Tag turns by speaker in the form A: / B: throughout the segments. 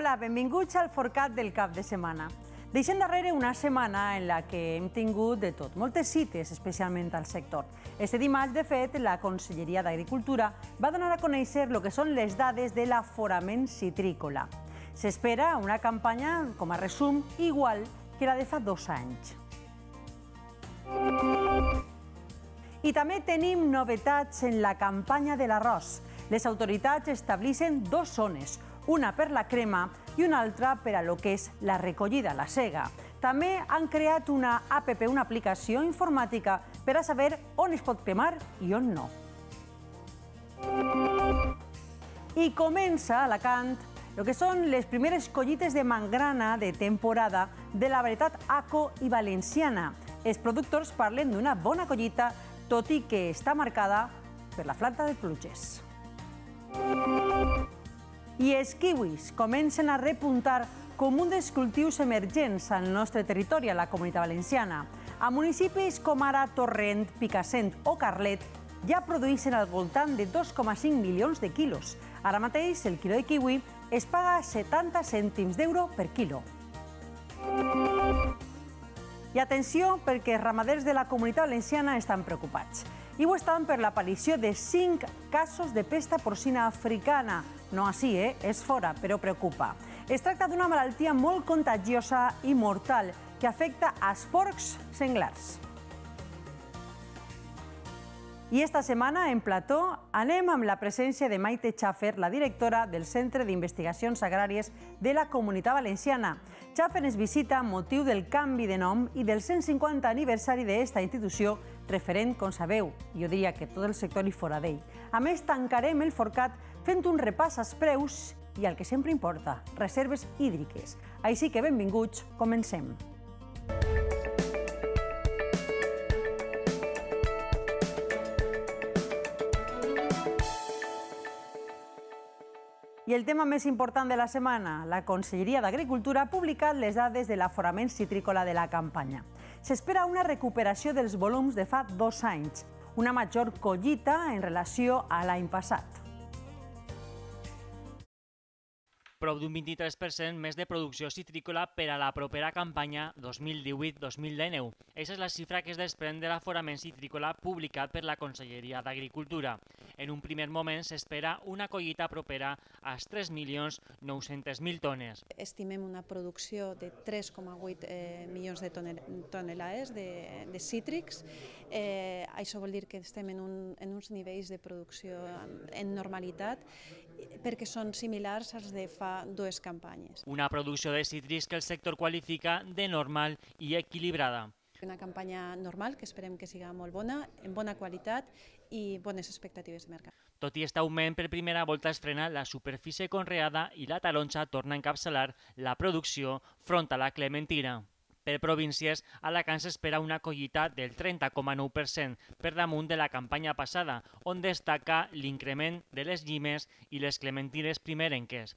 A: Hola, benvinguts al Forcat del cap de setmana. Deixem darrere una setmana en la que hem tingut de tot, moltes cites, especialment al sector. Este dimarts, de fet, la Conselleria d'Agricultura va donar a conèixer el que són les dades de l'aforament citrícola. S'espera una campanya, com a resum, igual que la de fa 2 anys. I també tenim novetats en la campanya de l'arròs. Les autoritats estableixen 2 zones, una per la crema i una altra per a lo que és la recollida, la sega. També han creat una app, una aplicació informàtica per a saber on es pot cremar i on no. I comença a Alacant el que són les primeres collites de mangrana de temporada de la varietat Aco i Valenciana. Els productors parlen d'una bona collita, tot i que està marcada per la falta de pluges. I els kiwis comencen a repuntar com un dels cultius emergents al nostre territori, a la Comunitat Valenciana. A municipis com ara Torrent, Picassent o Carlet ja produeixen al voltant de 2,5 milions de quilos. Ara mateix el quilo de kiwi es paga 70 cèntims d'euro per quilo. I atenció, perquè els ramaders de la Comunitat Valenciana estan preocupats. I ho estan per l'aparició de 5 casos de pesta porcina africana. No així, és fora, però preocupa. Es tracta d'una malaltia molt contagiosa i mortal que afecta als porcs senglars. I esta setmana, en plató, anem amb la presència de Maite Schaffer, la directora del Centre d'Investigacions Agràries de la Comunitat Valenciana. Schaffer ens visita amb motiu del canvi de nom i del 150 aniversari d'esta institució, referent, com sabeu, jo diria que tot el sector i fora d'ell. A més, tancarem el Forcat fent un repàs als preus i el que sempre importa, reserves hídriques. Així que benvinguts, comencem. I el tema més important de la setmana, la Conselleria d'Agricultura ha publicat les dades de l'aforament citrícola de la campanya. S'espera una recuperació dels volums de fa 2 anys, una major collita en relació a l'any passat.
B: Prop d'un 23% més de producció citrícola per a la propera campanya 2018-2019. Aquesta és la xifra que es desprèn de l'aforament citrícola publicat per la Conselleria d'Agricultura. En un primer moment s'espera una collita propera als 3.900.000 tones.
C: Estimem una producció de 3,8 milions de tonelades de cítrics. Això vol dir que estem en uns nivells de producció en normalitat perquè són similars als de fa 2 campanyes.
B: Una producció de cítrics que el sector qualifica de normal i equilibrada.
C: Una campanya normal que esperem que siga molt bona, en bona qualitat i bones expectatives de mercat.
B: Tot i aquest augment, per primera volta es frena la superfície conreada i la taronja torna a encapçalar la producció front a la clementina. Per províncies, a Alacant s'espera una collita del 30,9% per damunt de la campanya passada, on destaca l'increment de les llimes i les clementines primerenques.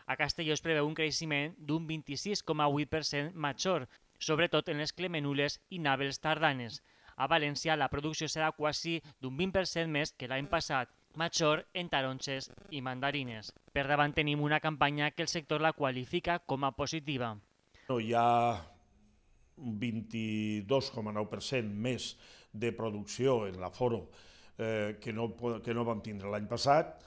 B: A Castelló es preveu un creixement d'un 26,8% major, sobretot en les clemenules i naves tardanes. A València la producció serà quasi d'un 20% més que l'any passat, major en taronges i mandarines. Per davant tenim una campanya que el sector la qualifica com a positiva.
D: Hi ha un 22,9% més de producció en l'aforo que no vam tindre l'any passat.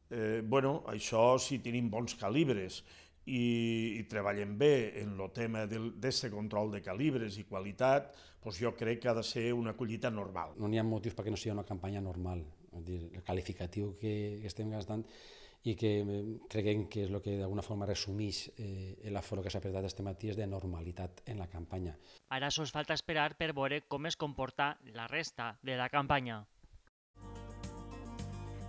D: Això si tenim bons calibres i treballem bé en el tema d'aquest control de calibres i qualitat, jo crec que ha de ser una collita normal.
E: No n'hi ha motius perquè no sigui una campanya normal. El qualificatiu que estem gastant i que creguem que és el que d'alguna forma resumeix l'aforo que s'ha apretat aquest matí és de normalitat en la campanya.
B: Ara sols falta esperar per veure com es comporta la resta de la campanya.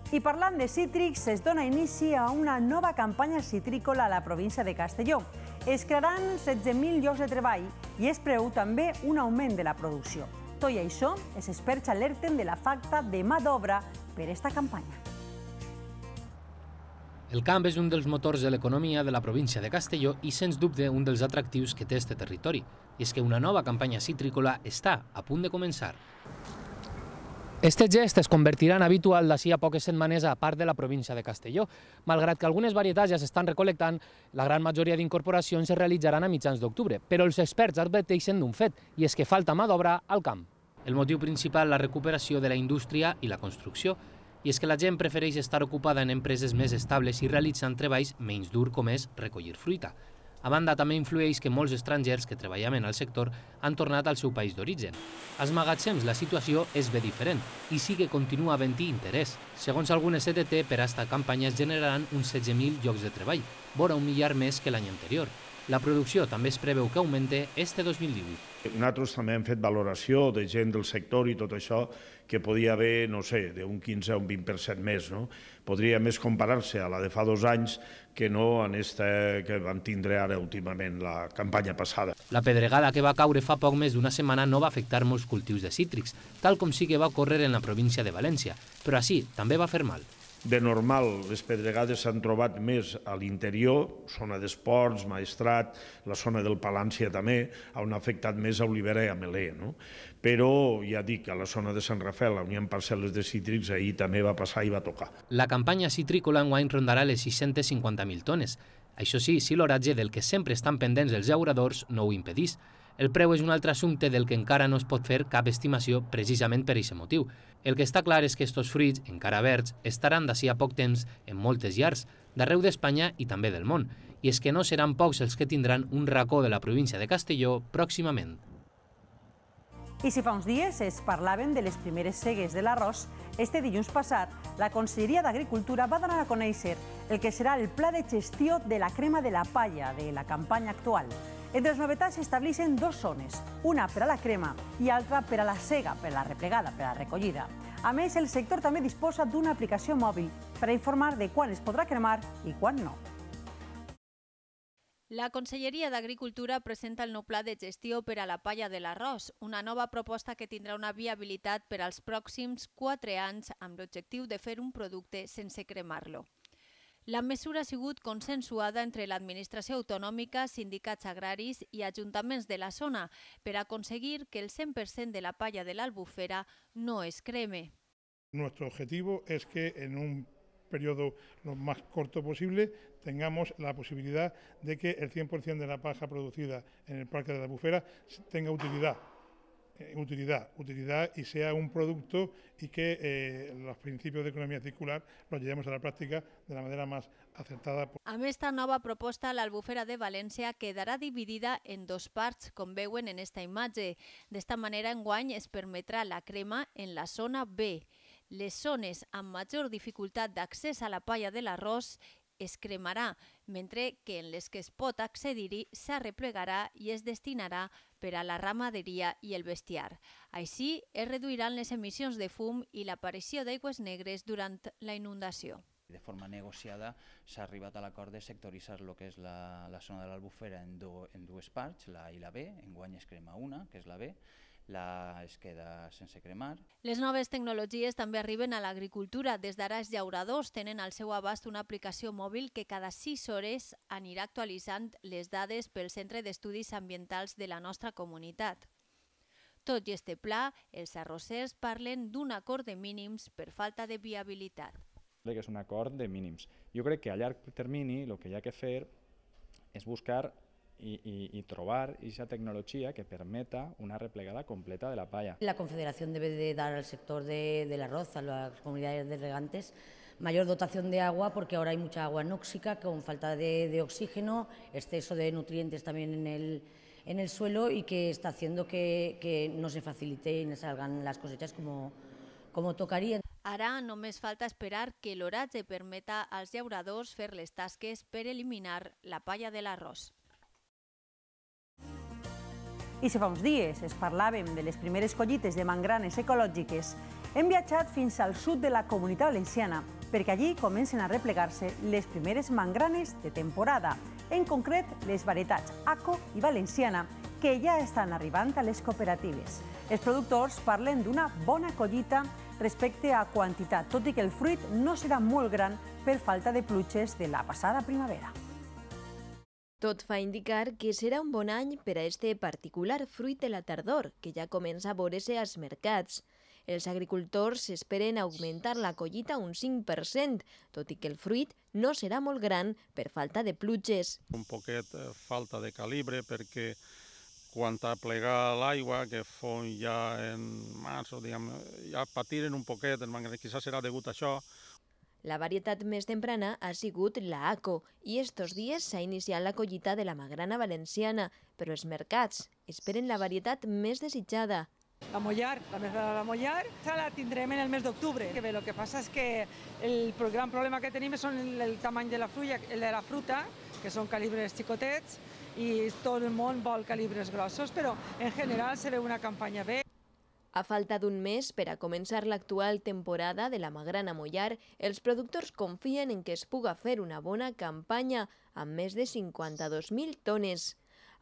A: I parlant de cítrics, es dona inici a una nova campanya citrícola a la província de Castelló. Es crearan 16.000 llocs de treball i es preveu també un augment de la producció. Tot i això, els experts alerten de la falta de mà d'obra per aquesta campanya.
F: El camp és un dels motors de l'economia de la província de Castelló i, sens dubte, un dels atractius que té este territori. I és que una nova campanya citrícola està a punt de començar. Este gest es convertirà en habitual d'ací a poques setmanes a part de la província de Castelló. Malgrat que algunes varietats ja s'estan recol·lectant, la gran majoria d'incorporacions es realitzaran a mitjans d'octubre, però els experts adverteixen d'un fet, i és que falta mà d'obra al camp. El motiu principal, la recuperació de la indústria i la construcció, i és que la gent prefereix estar ocupada en empreses més estables i realitzant treballs menys dur com és recollir fruita. A banda, també influeix que molts estrangers que treballaven al sector han tornat al seu país d'origen. Als magatzems la situació és bé diferent i sí que continua havent-hi interès. Segons algunes CTT, per a aquesta campanya es generaran uns 16.000 llocs de treball, vora 1 miliard més que l'any anterior. La producció també es preveu que augmente este 2018.
D: Nosaltres també hem fet valoració de gent del sector i tot això, que podia haver, no sé, d'un 15 a un 20% més. Podria més comparar-se a la de fa 2 anys que no en esta que vam tindre ara últimament, la campanya passada.
F: La pedregada que va caure fa poc més d'una setmana no va afectar molts cultius de cítrics, tal com sí que va ocórrer en la província de València, però així també va fer mal.
D: De normal, les pedregades s'han trobat més a l'interior, zona d'esports, Maestrat, la zona del Palància també, on ha afectat més a Olivera i a Melé. Però, ja dic, a la zona de Sant Rafel, on hi ha parcel·les de cítrics, ahir també va passar i va tocar.
F: La campanya citrícola enguany rondarà les 650.000 tones. Això sí, si l'oratge del que sempre estan pendents els llauradors no ho impedís. El preu és un altre assumpte del que encara no es pot fer cap estimació precisament per aquest motiu. El que està clar és que estos fruits, encara verds, estaran d'ací a poc temps en moltes llars, d'arreu d'Espanya i també del món. I és que no seran pocs els que tindran un racó de la província de Castelló pròximament.
A: I si fa uns dies es parlaven de les primeres segues de l'arròs, este dilluns passat la Conselleria d'Agricultura va donar a conèixer el que serà el pla de gestió de la crema de la palla de la campanya actual. Entre les novetats s'estableixen 2 zones, una per a la crema i altra per a la sega, per a la replegada, per a la recollida. A més, el sector també disposa d'una aplicació mòbil per a informar de quan es podrà cremar i quan no.
G: La Conselleria d'Agricultura presenta el nou pla de gestió per a la palla de l'arròs, una nova proposta que tindrà una viabilitat per als pròxims 4 anys amb l'objectiu de fer un producte sense cremar-lo. La mesura ha sigut consensuada entre l'administració autonòmica, sindicats agraris i ajuntaments de la zona per aconseguir que el 100% de la palla de l'Albufera no es creme.
H: Nuestro objetivo es que en un periodo lo más corto posible tengamos la posibilidad de que el 100% de la paja producida en el Parque de la Albufera tenga utilidad y sea un producto y que los principios de economía circular los llevemos a la práctica de la manera más acertada.
G: Amb esta nova proposta, l'Albufera de València quedarà dividida en 2 parts, com veuen en esta imatge. D'esta manera, enguany es permetrà la crema en la zona B. Les zones amb major dificultat d'accés a la palla de l'arròs es cremarà, mentre que en les que es pot accedir-hi s'arreplegarà i es destinarà per a la ramaderia i el bestiar. Així es reduiran les emissions de fum i l'aparició d'aigües negres durant la inundació.
I: De forma negociada s'ha arribat a l'acord de sectoritzar el que és la zona de l'Albufera en 2 parts, la A i la B. Enguany es crema una, que és la B, la es queda sense cremar.
G: Les noves tecnologies també arriben a l'agricultura. Des d'ara els llauradors tenen al seu abast una aplicació mòbil que cada 6 hores anirà actualitzant les dades pel Centre d'Estudis Ambientals de la nostra comunitat. Tot i este pla, els arrossers parlen d'un acord de mínims per falta de viabilitat.
J: Que és un acord de mínims. Jo crec que a llarg termini el que hi ha que fer és buscar y trobar esa tecnología que permita una replegada completa de la palla.
K: La Confederación debe de dar al sector del arroz, a las comunidades de regantes, mayor dotación de agua, porque ahora hay mucha agua anóxica con falta de oxígeno, exceso de nutrientes también en el suelo y que está haciendo que no se facilite y no salgan las cosechas como tocaria.
G: Ara només falta esperar que l'oratge permeta als llauradors fer les tasques per eliminar la palla de l'arròs.
A: I si fa uns dies es parlàvem de les primeres collites de mangranes ecològiques, hem viatjat fins al sud de la Comunitat Valenciana perquè allí comencen a replegar-se les primeres mangranes de temporada, en concret les varietats Aco i Valenciana, que ja estan arribant a les cooperatives. Els productors parlen d'una bona collita respecte a quantitat, tot i que el fruit no serà molt gran per falta de pluges de la passada primavera.
L: Tot fa indicar que serà un bon any per a este particular fruit de la tardor, que ja comença a veure-se als mercats. Els agricultors esperen augmentar la collita un 5%, tot i que el fruit no serà molt gran per falta de pluges.
M: Un poquet falta de calibre perquè quan a plegar l'aigua, que fon ja en març, ja patiren un poquet, quizás serà degut a això.
L: La varietat més temprana ha sigut la Aco i estos dies s'ha iniciat la collita de la magrana valenciana, però els mercats esperen la varietat més desitjada.
N: La Mollar, la Mollar la tindrem en el mes d'octubre. El que passa és que el gran problema que tenim és el tamany de la fruta, que són calibres xicotets, i tot el món vol calibres grossos, però en general se veu una campanya bé.
L: A falta d'un mes per a començar l'actual temporada de la magrana Mollar, els productors confien en que es puga fer una bona campanya amb més de 52.000 tones.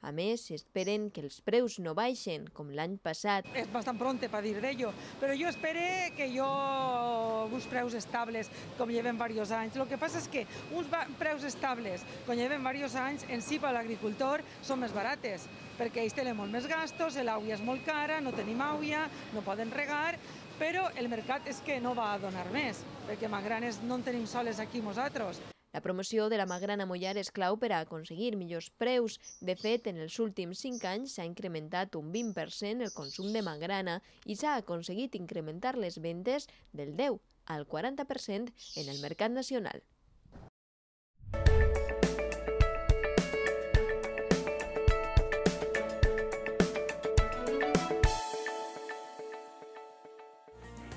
L: A més, esperen que els preus no baixen, com l'any passat.
N: És bastant pronte per dir d'ello, però jo espero que uns preus estables, com lleven diversos anys. El que passa és que uns preus estables, com lleven diversos anys, en si per l'agricultor són més barates, perquè ells tenen molt més gastos, l'àuia és molt cara, no tenim àuia, no poden regar, però el mercat és que no va a donar més, perquè magranes no en tenim soles aquí nosaltres.
L: La promoció de la magrana Mollar és clau per a aconseguir millors preus. De fet, en els últims 5 anys s'ha incrementat un 20% el consum de magrana i s'ha aconseguit incrementar les vendes del 10 al 40% en el mercat nacional.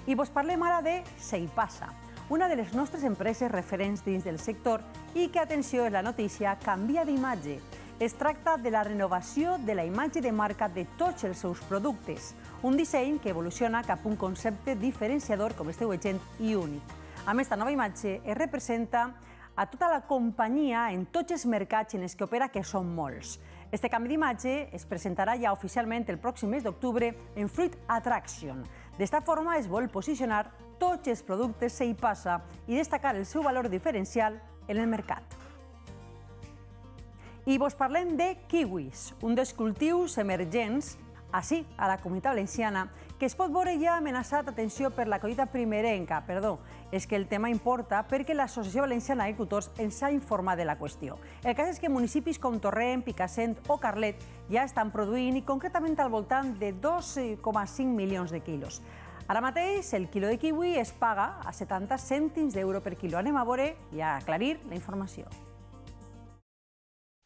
A: I vos parlem ara de Seipasa, una de les nostres empreses referents dins del sector i que, atenció, és la notícia, canvia d'imatge. Es tracta de la renovació de la imatge de marca de tots els seus productes, un disseny que evoluciona cap a un concepte diferenciador, com esteu veient, i únic. Amb aquesta nova imatge es representa a tota la companyia en tots els mercats en els que opera, que són molts. Este canvi d'imatge es presentarà ja oficialment el pròxim mes d'octubre en Fruit Attraction. D'esta forma es vol posicionar tots els productes Seipasa i destacar el seu valor diferencial en el mercat. I vos parlem de kiwis, un dels cultius emergents, així, a la Comunitat Valenciana, que es pot veure ja amenaçat, atenció, per la collita primerenca. Perdó, és que el tema importa perquè l'Associació Valenciana d'Agricultors ens ha informat de la qüestió. El cas és que municipis com Torrent, Picassent o Carlet ja estan produint i concretament al voltant de 2,5 milions de quilos. Ara mateix, el quilo de kiwi es paga a 70 cèntims d'euro per quilo. Anem a veure i a aclarir la informació.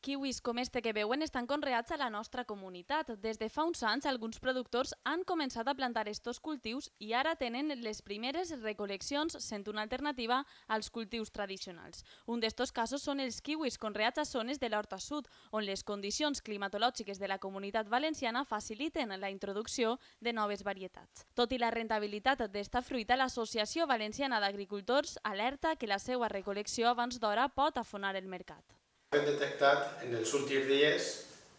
O: Kiwis com este que veuen estan conreats a la nostra comunitat. Des de fa uns anys, alguns productors han començat a plantar estos cultius i ara tenen les primeres recol·leccions sent una alternativa als cultius tradicionals. Un d'estos casos són els kiwis conreats a zones de l'Horta Sud, on les condicions climatològiques de la Comunitat Valenciana faciliten la introducció de noves varietats. Tot i la rentabilitat d'esta fruita, l'Associació Valenciana d'Agricultors alerta que la seva recol·lecció abans d'hora pot afonar el mercat.
P: Hem detectat en els últims dies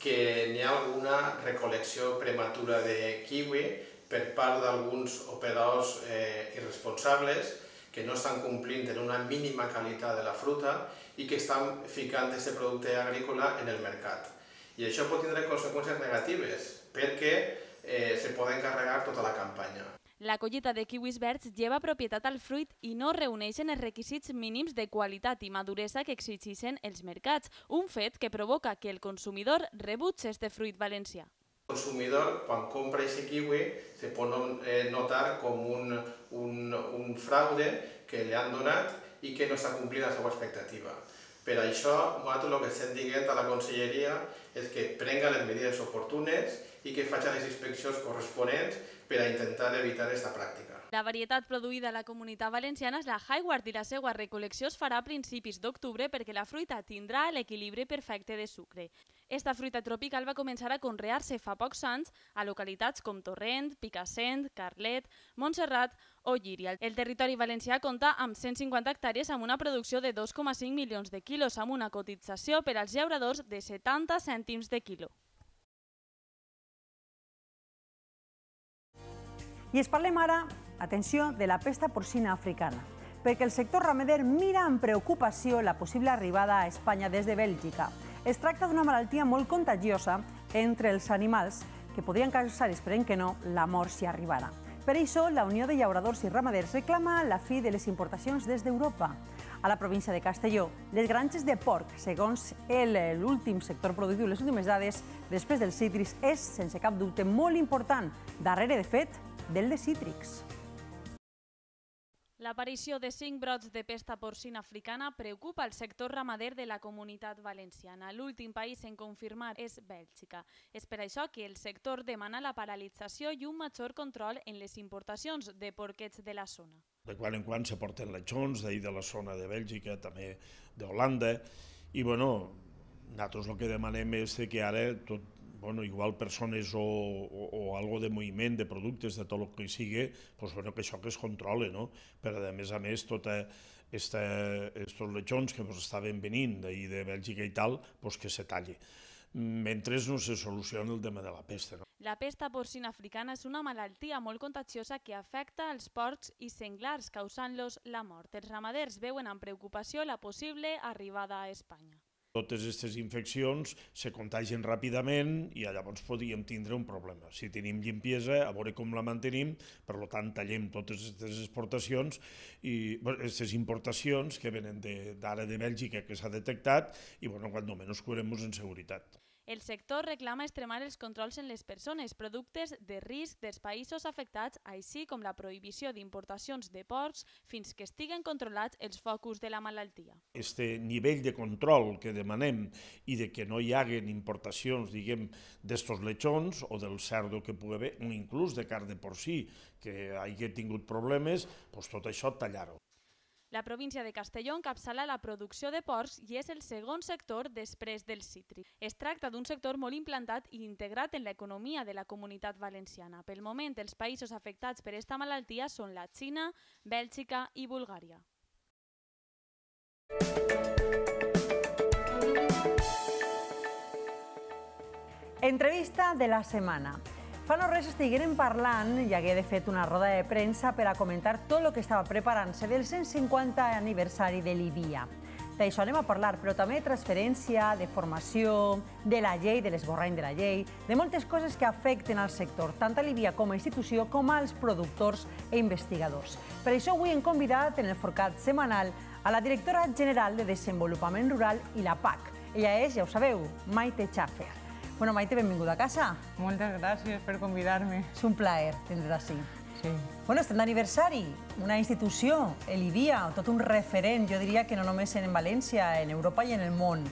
P: que n'hi ha alguna recol·lecció prematura de kiwi per part d'alguns operadors irresponsables que no estan complint en una mínima qualitat de la fruta i que estan ficant aquest producte agrícola en el mercat. I això pot tindre conseqüències negatives perquè se poden carregar tota la campanya.
O: La collita de kiwis verds lleva propietat al fruit i no reuneixen els requisits mínims de qualitat i maduresa que exigeixen els mercats, un fet que provoca que el consumidor rebutgi este fruit valencià.
P: El consumidor, quan compra aquest kiwi, se pot notar com un fraude que li han donat i que no està complint la seva expectativa. Per això, nosaltres el que estem dient a la Conselleria és que prenga les mesures oportunes i que faci les inspeccions corresponents per a intentar evitar aquesta pràctica.
O: La varietat produïda a la Comunitat Valenciana és la Highward i la seva recol·lecció es farà a principis d'octubre perquè la fruita tindrà l'equilibri perfecte de sucre. Esta fruita tropical va començar a conrear-se fa pocs anys a localitats com Torrent, Picassent, Carlet, Montserrat o Llíria. El territori valencià compta amb 150 hectàrees amb una producció de 2,5 milions de quilos, amb una cotització per als llauradors de 70 cèntims de quilo.
A: I es parlem ara, atenció, de la pesta porcina africana, perquè el sector ramader mira amb preocupació la possible arribada a Espanya des de Bèlgica. Es tracta d'una malaltia molt contagiosa entre els animals que podrien causar, esperem que no, la mort si arribara. Per això, la Unió de Llauradors i Ramaders reclama la fi de les importacions des d'Europa. A la província de Castelló, les granges de porc, segons l'últim sector productiu, les últimes dades, després dels cítrics, és, sense cap dubte, molt important, darrere, de fet, del de cítrics.
O: L'aparició de 5 brots de pesta porcina africana preocupa el sector ramader de la Comunitat Valenciana. L'últim país en confirmar és Bèlgica. És per això que el sector demana la paralització i un major control en les importacions de porquets de la zona.
D: De quan en quan se porten lechons d'ahir de la zona de Bèlgica, també d'Holanda, i nosaltres el que demanem és que ara tot, igual persones o algo de moviment de productes, de tot el que sigui, que això que es controle, no? Però a més, tots aquests lechons que ens estaven venint d'ahir de Bèlgica i tal, que se talli, mentre no se soluciona el tema de la pesta.
O: La pesta porcina africana és una malaltia molt contagiosa que afecta els porcs i senglars, causant-los la mort. Els ramaders veuen amb preocupació la possible arribada a Espanya.
D: Totes aquestes infeccions se contagien ràpidament i llavors podríem tindre un problema. Si tenim limpiesa, a veure com la mantenim, per tant tallem totes aquestes exportacions i aquestes importacions que venen d'ara de Bèlgica que s'ha detectat i quan menys cuidem-nos en seguretat.
O: El sector reclama extremar els controls en les persones, productes de risc dels països afectats, així com la prohibició d'importacions de porcs fins que estiguen controlats els focus de la malaltia.
D: Este nivell de control que demanem i de que no hi haguen importacions, d'estos lechons o del cerdo que pugui haver, o inclús de carn de porcí que hagi tingut problemes, tot això tallar-ho.
O: La província de Castelló encapçala la producció de porcs i és el segon sector després del cítric. Es tracta d'un sector molt implantat i integrat en l'economia de la Comunitat Valenciana. Pel moment, els països afectats per aquesta malaltia són la Xina, Bèlgica i Bulgària.
A: Entrevista de la setmana. Fa no res estigueren parlant i hagué de fet una roda de premsa per a comentar tot el que estava preparant-se del 150 aniversari de l'IBIA. D'això anem a parlar, però també de transferència, de formació, de la llei, de l'esborrany de la llei, de moltes coses que afecten al sector, tant a l'IBIA com a institució com als productors i investigadors. Per això avui hem convidat en el Forcat setmanal a la directora general de Desenvolupament Rural i la PAC. Ella és, ja ho sabeu, Maite Schaffer. Bueno, Maite, benvinguda a casa.
Q: Moltes gràcies per convidar-me.
A: És un plaer tindre-te ací.
Q: Sí.
A: Bueno, estem d'aniversari, una institució, l'IBIA, tot un referent, jo diria que no només en València, en Europa i en el món.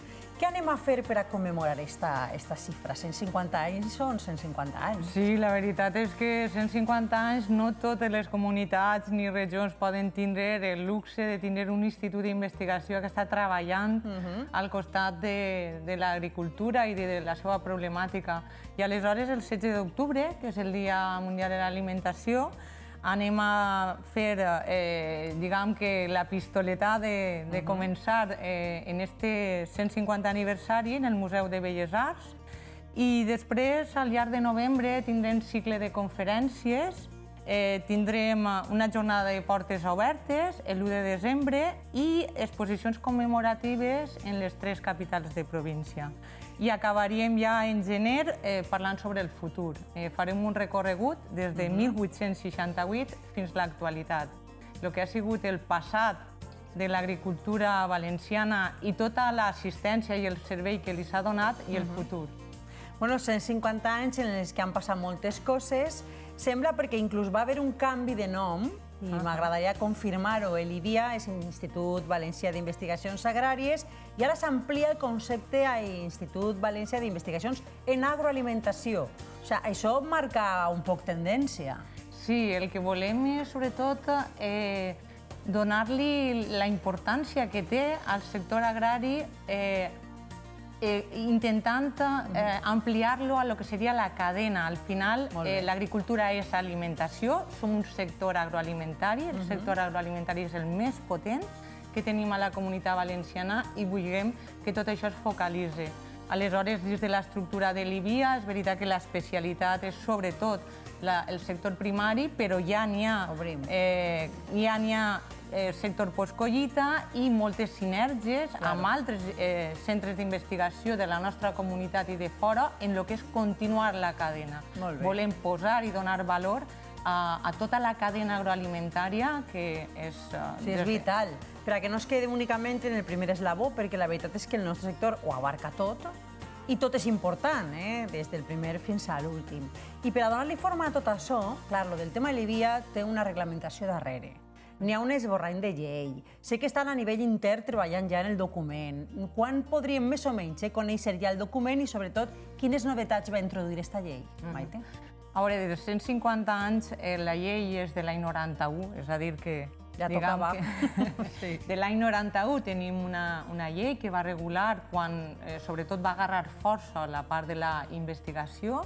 A: Què anem a fer per a commemorar aquesta xifra? 150 anys són 150 anys.
Q: Sí, la veritat és que 150 anys no totes les comunitats ni regions poden tindre el luxe de tindre un institut d'investigació que està treballant al costat de l'agricultura i de la seva problemàtica. I aleshores, el 16 d'octubre, que és el Dia Mundial de l'Alimentació, anem a fer, diguem que la pistoleta de començar en este 150 aniversari en el Museu de Belles Arts i després, al llarg de novembre, tindrem cicle de conferències, tindrem una jornada de portes obertes l'1 de desembre i exposicions commemoratives en les 3 capitals de província. I acabaríem ja en gener parlant sobre el futur. Farem un recorregut des de 1868 fins a l'actualitat. El que ha sigut el passat de l'agricultura valenciana i tota l'assistència i el servei que li s'ha donat i el futur.
A: Bueno, 150 anys en els que han passat moltes coses. Sembla perquè inclús va haver un canvi de nom i m'agradaria confirmar-ho. L'IBIA és Institut Valencià d'Investigacions Agràries i ara s'amplia el concepte a Institut Valencià d'Investigacions en Agroalimentació. O sigui, això marca un poc tendència.
Q: Sí, el que volem és, sobretot, donar-li la importància que té al sector agrari intentant ampliar-lo a lo que seria la cadena. Al final, l'agricultura és alimentació, som un sector agroalimentari, el sector agroalimentari és el més potent que tenim a la Comunitat Valenciana i vulguem que tot això es focalitzi. Aleshores, dins de l'estructura de l'IBIA, és veritat que l'especialitat és sobretot el sector primari, però ja n'hi ha sector postcollita i moltes sinergies amb altres centres d'investigació de la nostra comunitat i de fora en el que és continuar la cadena. Volem posar i donar valor a tota la cadena agroalimentària que és...
A: Sí, és vital, perquè no es quedi únicament en el primer eslabó, perquè la veritat és que el nostre sector ho abarca tot i tot és important, des del primer fins a l'últim. I per a donar-li forma a tot això, clar, el del tema de l'IVIA té una reglamentació darrere. N'hi ha un esborrany de llei. Sé que estan a nivell intern treballant ja en el document. Quan podríem més o menys conèixer ja el document i, sobretot, quines novetats va introduir aquesta llei, Maite?
Q: A veure, des de 150 anys la llei és de l'any 91, és a dir que...
A: Ja tocava.
Q: De l'any 91 tenim una llei que va regular quan, sobretot, va agarrar força la part de la investigació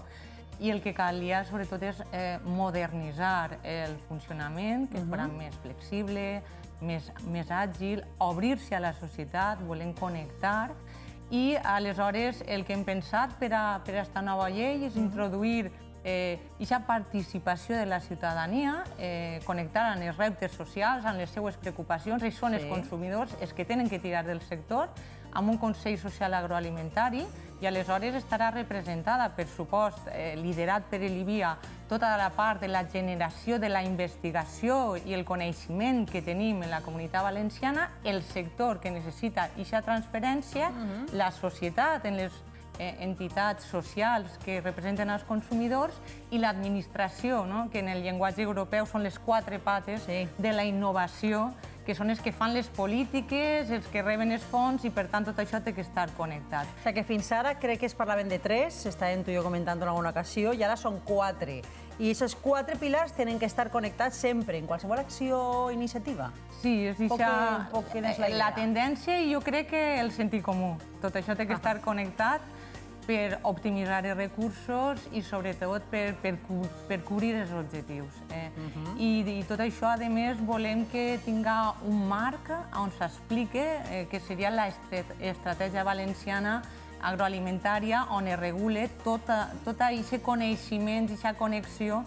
Q: i el que calia, sobretot, és modernitzar el funcionament, que fos més flexible, més àgil, obrir-se a la societat, volem connectar. I, aleshores, el que hem pensat per a aquesta nova llei és introduir aquesta participació de la ciutadania, connectar amb els reptes socials, amb les seues preocupacions, i són els consumidors els que tenen que tirar del sector, amb un Consell Social Agroalimentari, i aleshores estarà representada, per supost, liderat per l'IVIA, tota la part de la generació de la investigació i el coneixement que tenim en la Comunitat Valenciana, el sector que necessita aquesta transferència, la societat en les entitats socials que representen els consumidors i l'administració, que en el llenguatge europeu són les 4 pates de la innovació, que són els que fan les polítiques, els que reben els fons i, per tant, tot això té que estar connectat.
A: O sigui que fins ara crec que es parlaven de 3, estàvem tu i jo comentant en alguna ocasió, i ara són 4. I aquests 4 pilars tenen que estar connectats sempre, en qualsevol acció o iniciativa.
Q: Sí, és la tendència i jo crec que el sentit comú. Tot això té que estar connectat per optimitzar els recursos i, sobretot, per cobrir els objectius. I tot això, a més, volem que tinga un marc on s'explique que seria l'estratègia valenciana agroalimentària, on es regule tot aquest coneixement i aquesta connexió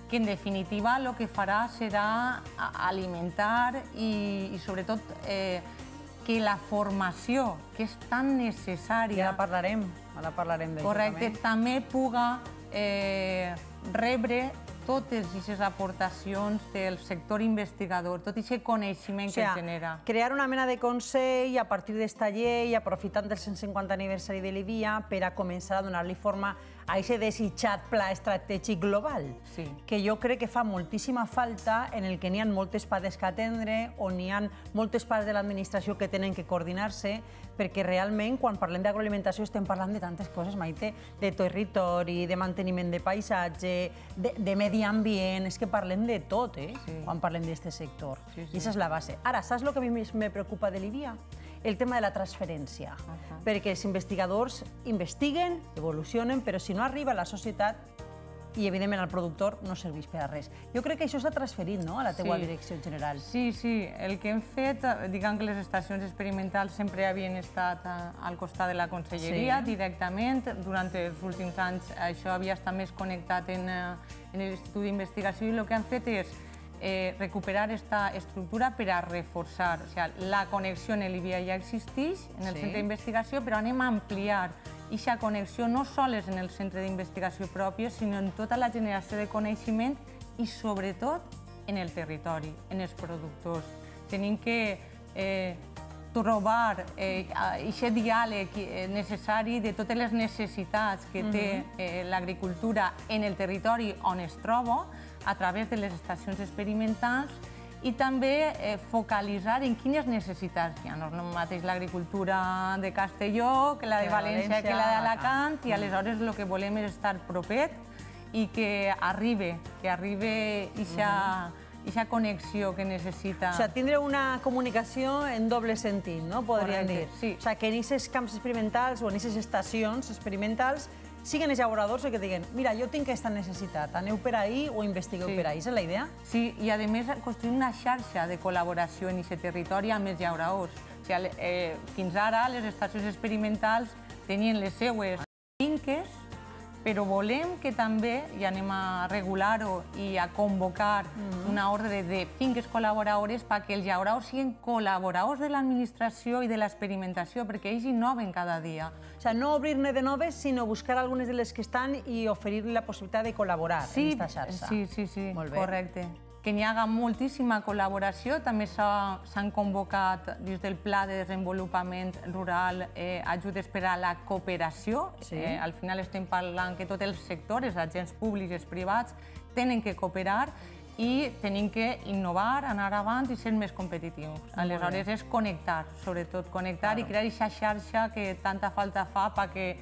Q: que, en definitiva, el que farà serà alimentar i, sobretot, que la formació, que és tan necessària...
A: Ara parlarem d'això.
Q: Correcte, també puga rebre totes aquestes aportacions del sector investigador, tot aquest coneixement que genera.
A: Crear una mena de consell a partir d'esta llei, aprofitant del 150 aniversari de l'IVIA, per a començar a donar-li forma a aquest desitjat pla estratègic global, que jo crec que fa moltíssima falta, en el que n'hi ha moltes pates que atendre, on n'hi ha moltes parts de l'administració que tenen que coordinar-se, perquè realment, quan parlem d'agroalimentació, estem parlant de tantes coses, Maite, de territori, de manteniment de paisatge, de medi ambient, és que parlem de tot, quan parlem d'aquest sector. I aquesta és la base. Ara, saps el que a mi més me preocupa de l'IVIA? El tema de la transferència, perquè els investigadors investiguen, evolucionen, però si no arriba a la societat i, evidentment, al productor, no serveix per a res. Jo crec que això s'ha transferit, no?, a la teua direcció general.
Q: Sí. El que hem fet, diguem que les estacions experimentals sempre havien estat al costat de la conselleria, directament. Durant els últims anys això havia estat més connectat en l'Institut d'Investigació i el que han fet és recuperar aquesta estructura per a reforçar. O sigui, la connexió en l'IVIA ja existeix, en el centre d'investigació, però anem a ampliar aquesta connexió no sols en el centre d'investigació propi, sinó en tota la generació de coneixement i, sobretot, en el territori, en els productors. Tenim que trobar aquest diàleg necessari de totes les necessitats que té l'agricultura en el territori on es troba, a través de les estacions experimentals, i també focalitzar en quines necessitats hi ha. No és el mateix l'agricultura de Castelló que la de València, que la d'Alacant, i aleshores el que volem és estar propet i que arribi aquesta connexió que necessita.
A: O sigui, tindre una comunicació en doble sentit, no? Podríem dir.
Q: Sí.
A: O sigui, que en aquests camps experimentals o en aquestes estacions experimentals siguin els llauradors que diguen, mira, jo tinc aquesta necessitat, aneu per ahí o investigueu per ahí. És la idea?
Q: Sí, i a més construir una xarxa de col·laboració en aquest territori amb els llauradors. Fins ara les estacions experimentals tenien les seues finques però volem que també, i anem a regular-ho i a convocar una ordre de finques col·laboradores perquè els llauradors siguin col·laboradors de l'administració i de l'experimentació, perquè ells innoven cada dia.
A: O sigui, no obrir-ne de noves, sinó buscar algunes de les que estan i oferir-li la possibilitat de col·laborar en aquesta xarxa.
Q: Sí, correcte. Que n'hi haga moltíssima col·laboració. També s'han convocat dins del Pla de Desenvolupament Rural ajudes per a la cooperació. Al final estem parlant que tots els sectors, els agents públics i els privats, tenen que cooperar i tenim que innovar, anar avant i ser més competitius. Aleshores és connectar, sobretot connectar i crear aquesta xarxa que tanta falta fa perquè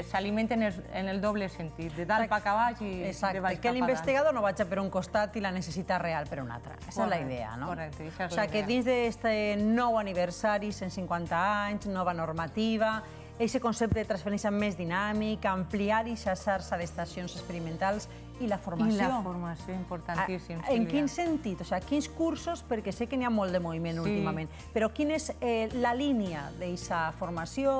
Q: s'alimenten en el doble sentit, de dalt cap a baix i de baix cap a dalt.
A: Que l'investigador no vagi per un costat i la necessitat real per un altre. Aquesta és la idea, no?
Q: Correcte, això és la idea.
A: O sigui, que dins d'aquest nou aniversari, 150 anys, nova normativa, aquest concepte de transferència més dinàmic, ampliar aquesta xarxa d'estacions experimentals i la formació.
Q: I la formació, importantíssim.
A: En quin sentit? O sigui, quins cursos, perquè sé que n'hi ha molt de moviment últimament, però quina és la línia d'aquesta formació?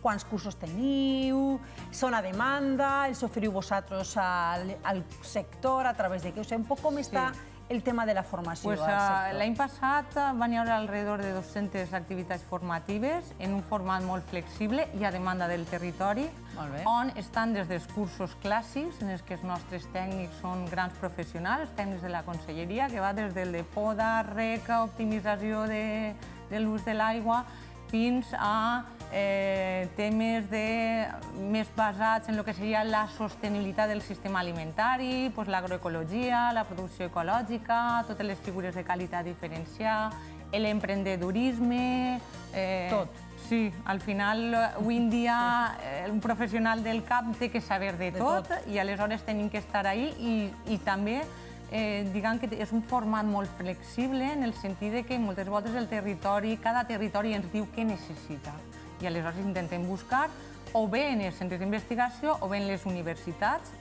A: Quants cursos teniu? Són a demanda? Els oferiu vosaltres al sector a través de què? O sigui, un poc com està el tema de la formació al sector.
Q: L'any passat van hi haver alrededor de 200 activitats formatives en un format molt flexible i a demanda del territori, on estan des dels cursos clàssics, en els que els nostres tècnics són grans professionals, tècnics de la conselleria, que va des del de poda, reca, optimització de l'ús de l'aigua, fins a temes més basats en el que seria la sostenibilitat del sistema alimentari, l'agroecologia, la producció ecològica, totes les figures de qualitat diferencial, l'emprendedorisme...
A: Tot.
Q: Sí, al final, avui en dia, un professional del camp té que saber de tot i aleshores tenim que estar ahí i també diguem que és un format molt flexible en el sentit que moltes voltes el territori, cada territori ens diu què necessita. I aleshores intentem buscar o bé en els centres d'investigació o bé en les universitats.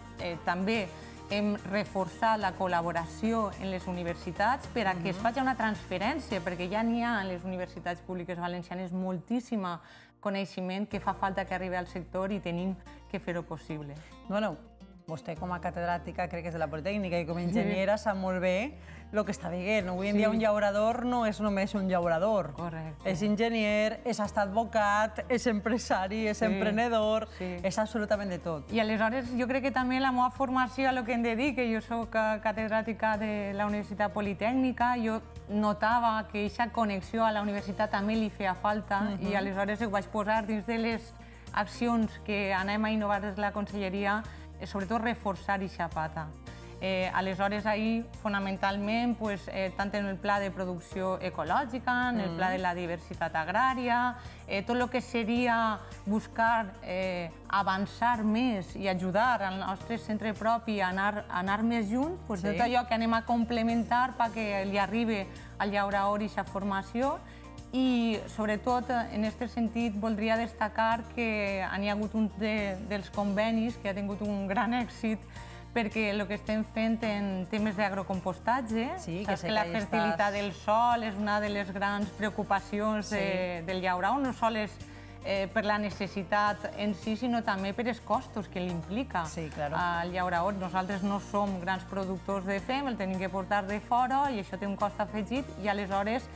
Q: També hem reforçat la col·laboració en les universitats per a que es faci una transferència, perquè ja n'hi ha en les universitats públiques valencianes moltíssim coneixement que fa falta que arribi al sector i tenim que fer-ho possible.
A: Bueno, vostè com a catedràtica, crec que és de la Politècnica, i com a enginyera sap molt bé el que està dient. Avui en dia un llaurador no és només un llaurador. És enginyer, és advocat, és empresari, és emprenedor, és absolutament de tot.
Q: I aleshores jo crec que també la meva formació, a lo que em dedico, jo soc catedràtica de la Universitat Politècnica, jo notava que aquesta connexió a la universitat també li feia falta i aleshores ho vaig posar dins de les accions que anem a innovar des de la conselleria, sobretot reforçar aquesta pata. Aleshores, ahir, fonamentalment, tant en el pla de producció ecològica, en el pla de la diversitat agrària, tot el que seria buscar avançar més i ajudar al nostre centre propi a anar més junts, tot allò que anem a complementar perquè li arribi al llaurador aquesta formació. I, sobretot, en aquest sentit, voldria destacar que hi ha hagut un dels convenis que ha tingut un gran èxit perquè el que estem fent en temes d'agrocompostatge, saps que la fertilitat del sòl és una de les grans preocupacions del llaurador, no sols per la necessitat en si, sinó també per els costos que l'implica al llaurador. Nosaltres no som grans productors de fem, el tenim que portar de fora i això té un cost afegit i aleshores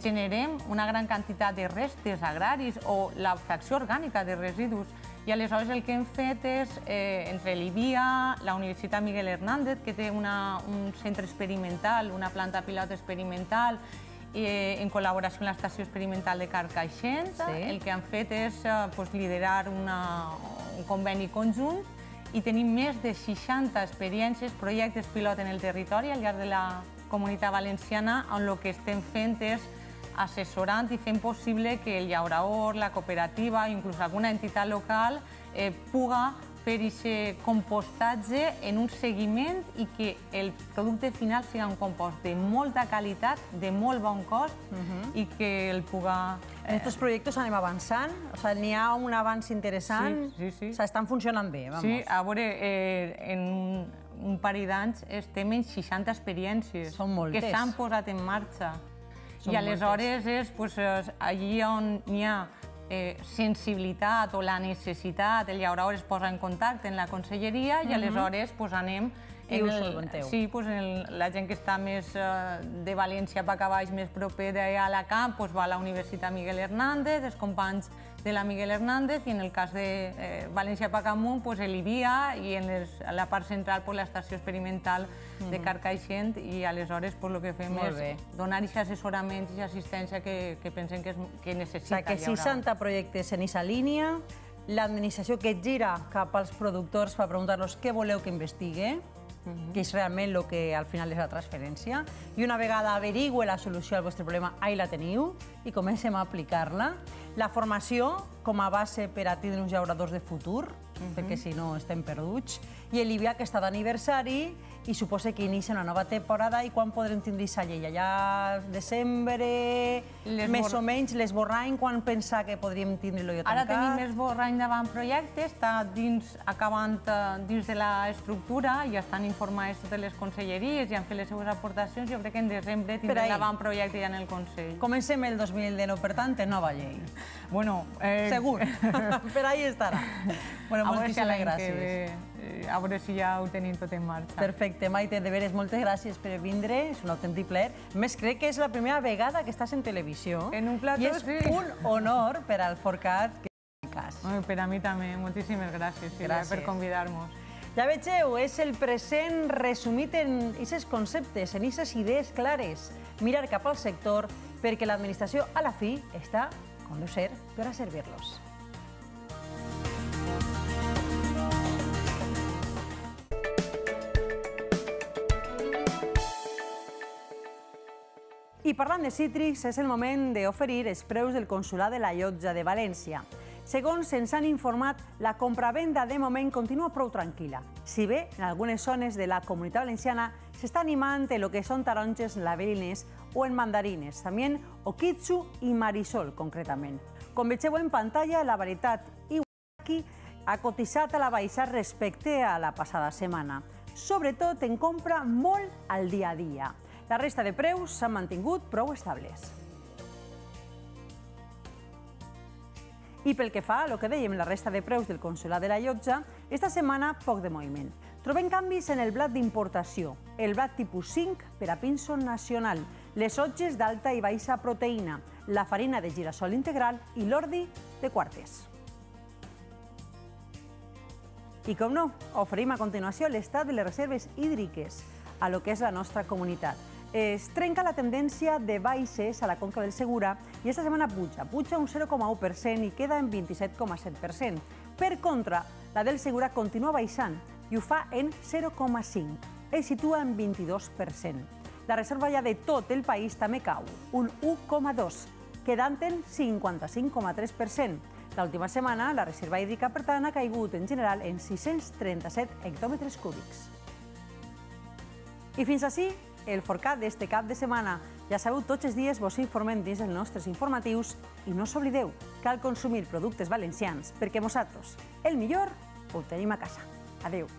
Q: generem una gran quantitat de restes agraris o la fracció orgànica de residus. I aleshores el que hem fet és, entre l'IBIA, la Universitat Miguel Hernández, que té un centre experimental, una planta pilot experimental, en col·laboració amb l'Estació Experimental de Carcaixent, el que han fet és liderar un conveni conjunt i tenim més de 60 experiències, projectes pilot en el territori al llarg de la Comunitat Valenciana, on el que estem fent és assessorant i fent possible que el llaurador, la cooperativa, inclús alguna entitat local, puga fer aquest compostatge en un seguiment i que el producte final sigui un compost de molta qualitat, de molt bon cost i que el puga...
A: En aquests projectes anem avançant? N'hi ha un avanç interessant?
Q: Sí.
A: Estan funcionant bé, vamos.
Q: Sí, a veure, en un parell d'anys estem en 60 experiències que s'han posat en marxa. I aleshores és allí on hi ha sensibilitat o la necessitat, el llaurador es posa en contacte amb la conselleria i aleshores anem...
A: I ho solventeu.
Q: Sí, la gent que està més de València per a baix, més proper d'Alacant, va a la Universitat Miguel Hernández, els companys de la Miguel Hernández, i en el cas de València per amunt, l'IVIA, i en la part central l'estació experimental de Carcaixent, i aleshores el que fem és donar aquests assessoraments i assistència que pensem que necessita.
A: Que 60 projectes en aquesta línia, l'administració que gira cap als productors per preguntar-los què voleu que investigui, que és realment el que al final és la transferència, i una vegada averigüe la solució al vostre problema, ahí la teniu, i comencem a aplicar-la. La formació com a base per a tindre uns llauradors de futur, perquè si no estem perduts, i l'IVIA que està d'aniversari, i suposa que inicia una nova temporada, i quan podrem tindre aquesta llei? Allà desembre, més o menys, l'esborrany, quan pensar que podríem tindre-lo jo tancat?
Q: Ara tenim l'esborrany d'avantprojecte, està acabant dins de l'estructura, ja estan informades totes les conselleries, ja han fet les seves aportacions, jo crec que en desembre tindrem l'avantprojecte ja en el Consell.
A: Comencem el 2019, per tant, en nova llei.
Q: Bueno...
A: Segur, per ahí estarà. Bueno, moltíssimes gràcies.
Q: A veure si ja ho tenim tot en marxa.
A: Perfecte, Maite, de veres, moltes gràcies per vindre, és un autèntic plaer. A més, crec que és la primera vegada que estàs en televisió.
Q: En un plató, sí.
A: I és un honor per al Forcat que és el cas.
Q: Per a mi també, moltíssimes gràcies per convidar-nos.
A: Ja vegeu, és el present resumit en aquests conceptes, en aquestes idees clares. Mirar cap al sector, perquè l'administració, a la fi, està, com deu ser, per a servir-los. I parlant de cítrics, és el moment d'oferir els preus del Consolat de la Llotja de València. Segons ens han informat, la compravenda de moment continua prou tranquil·la. Si bé, en algunes zones de la Comunitat Valenciana s'està animant en el que són taronges, laberines o en mandarines, també okitsu i marisol, concretament. Com vegeu en pantalla, la varietat Iwaki ha cotitzat a la baixa respecte a la passada setmana, sobretot en compra molt al dia a dia. La resta de preus s'han mantingut prou estables. I pel que fa a el que dèiem, la resta de preus del Consolat de la Llotja, esta setmana poc de moviment. Trobem canvis en el blat d'importació, el blat tipus 5 per a pinso nacional, les otges d'alta i baixa proteïna, la farina de girassol integral i l'ordi de quartes. I com no, oferim a continuació l'estat de les reserves hídriques a lo que és la nostra comunitat. Es trenca la tendència de baixes a la conca del Segura i esta setmana puja un 0,1% i queda en 27,7%. Per contra, la del Segura continua baixant i ho fa en 0,5%. Es situa en 22%. La reserva ja de tot el país també cau, un 1,2%, quedant en 55,3%. L'última setmana, la reserva hídrica, per tant, ha caigut en general en 637 hectòmetres cúbics. I fins així, el Forcat d'este cap de setmana. Ja sabeu, tots els dies vos informem dins els nostres informatius i no s'oblideu, cal consumir productes valencians perquè nosaltres el millor ho tenim a casa. Adéu.